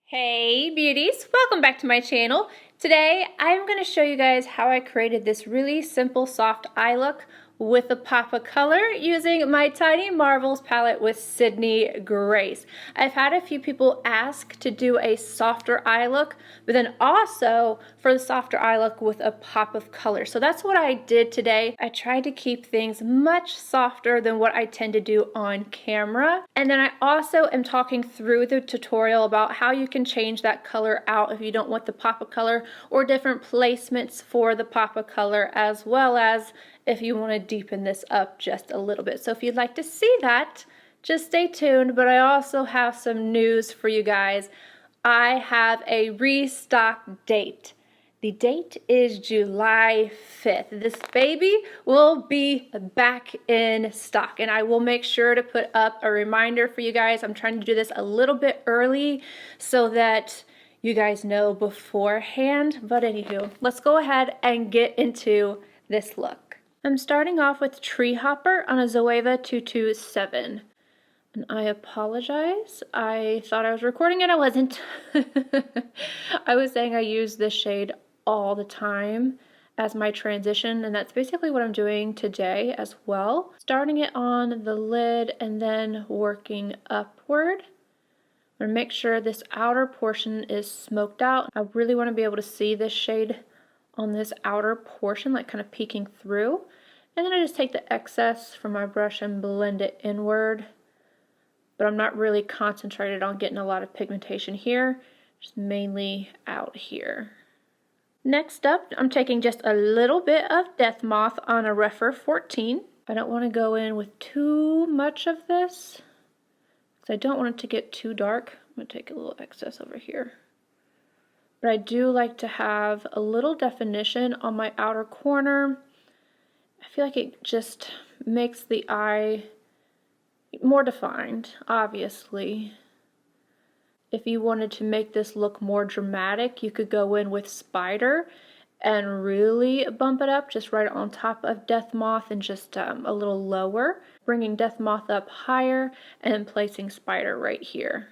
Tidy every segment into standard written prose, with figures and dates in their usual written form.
Hey beauties, welcome back to my channel. Today I'm going to show you guys how I created this really simple soft eye look with a pop of color using my Tiny Marvels palette with Sydney Grace. I've had a few people ask to do a softer eye look, but then also for the softer eye look with a pop of color. So that's what I did today. I tried to keep things much softer than what I tend to do on camera. And then I also am talking through the tutorial about how you can change that color out if you don't want the pop of color, or different placements for the pop of color, as well as if you want to deepen this up just a little bit. So if you'd like to see that, just stay tuned. But I also have some news for you guys. I have a restock date. The date is July 5th. This baby will be back in stock, and I will make sure to put up a reminder for you guys. I'm trying to do this a little bit early so that you guys know beforehand. But anywho, let's go ahead and get into this look. I'm starting off with Tree Hopper on a Zoeva 227. And I apologize. I thought I was recording it. I wasn't. I was saying I use this shade all the time as my transition, and that's basically what I'm doing today as well. Starting it on the lid and then working upward. I'm going to make sure this outer portion is smoked out. I really want to be able to see this shade on this outer portion, like kind of peeking through. And then I just take the excess from my brush and blend it inward. But I'm not really concentrated on getting a lot of pigmentation here, just mainly out here. Next up, I'm taking just a little bit of Death Moth on a REPHR 14. I don't want to go in with too much of this, because I don't want it to get too dark. I'm going to take a little excess over here. But I do like to have a little definition on my outer corner. I feel like it just makes the eye more defined, obviously. If you wanted to make this look more dramatic, you could go in with Spider and really bump it up just right on top of Death Moth and just a little lower, bringing Death Moth up higher and placing Spider right here.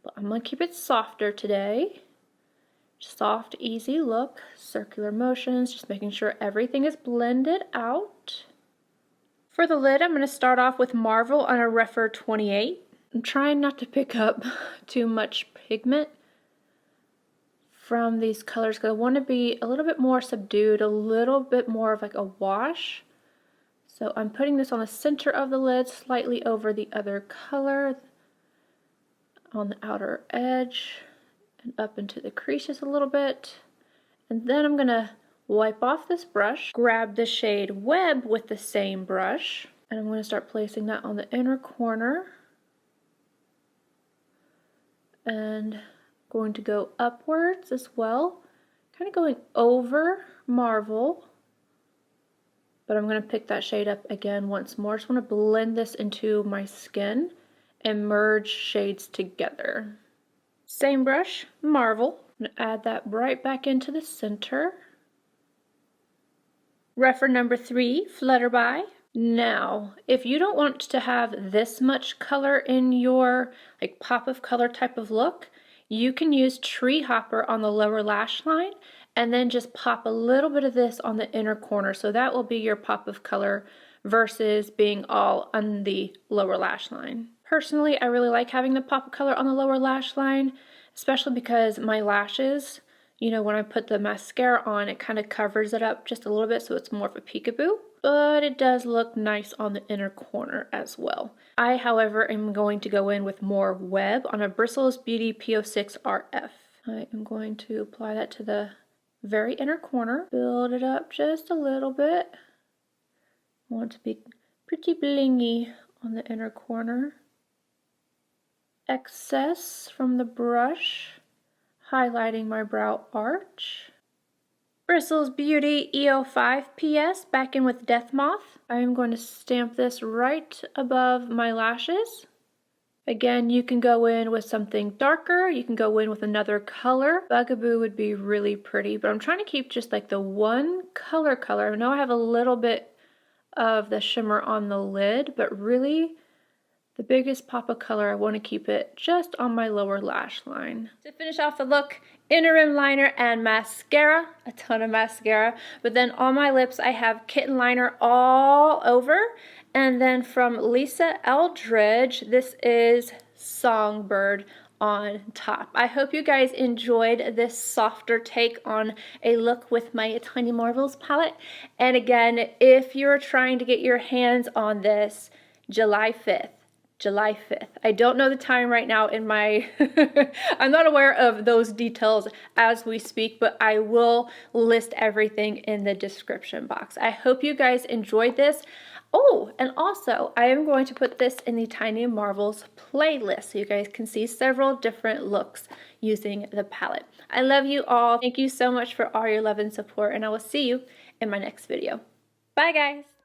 But I'm going to keep it softer today. Soft, easy look, circular motions, just making sure everything is blended out. For the lid, I'm going to start off with Marvel on a REPHR 28. I'm trying not to pick up too much pigment from these colors because I want to be a little bit more subdued, a little bit more of like a wash. So I'm putting this on the center of the lid, slightly over the other color on the outer edge. And up into the creases a little bit. And then I'm going to wipe off this brush, grab the shade Web with the same brush, and I'm going to start placing that on the inner corner. And going to go upwards as well, kind of going over Marvel. But I'm going to pick that shade up again once more. Just want to blend this into my skin and merge shades together. Same brush, Marvel. I'm going to add that right back into the center. REPHR number 3, Flutterby. Now, if you don't want to have this much color in your like pop of color type of look, you can use Tree Hopper on the lower lash line and then just pop a little bit of this on the inner corner. So that will be your pop of color versus being all on the lower lash line. Personally, I really like having the pop of color on the lower lash line, especially because my lashes, you know, when I put the mascara on, it kind of covers it up just a little bit so it's more of a peekaboo. But it does look nice on the inner corner as well. I, however, am going to go in with more Web on a Bristles Beauty P06 RF. I am going to apply that to the very inner corner, build it up just a little bit. I want it to be pretty blingy on the inner corner. Excess from the brush, highlighting my brow arch. Bristles Beauty EO5 PS, back in with Death Moth. I am going to stamp this right above my lashes. Again, you can go in with something darker, you can go in with another color. Bugaboo would be really pretty, but I'm trying to keep just like the one color. I know I have a little bit of the shimmer on the lid, but really the biggest pop of color, I want to keep it just on my lower lash line. To finish off the look, inner rim liner and mascara, a ton of mascara, but then on my lips I have Kitten liner all over, and then from Lisa Eldridge, this is Songbird on top. I hope you guys enjoyed this softer take on a look with my Tiny Marvels palette, and again, if you're trying to get your hands on this, July 5th. I don't know the time right now in my, I'm not aware of those details as we speak, but I will list everything in the description box. I hope you guys enjoyed this. Oh, and also I am going to put this in the Tiny Marvels playlist so you guys can see several different looks using the palette. I love you all. Thank you so much for all your love and support, and I will see you in my next video. Bye guys.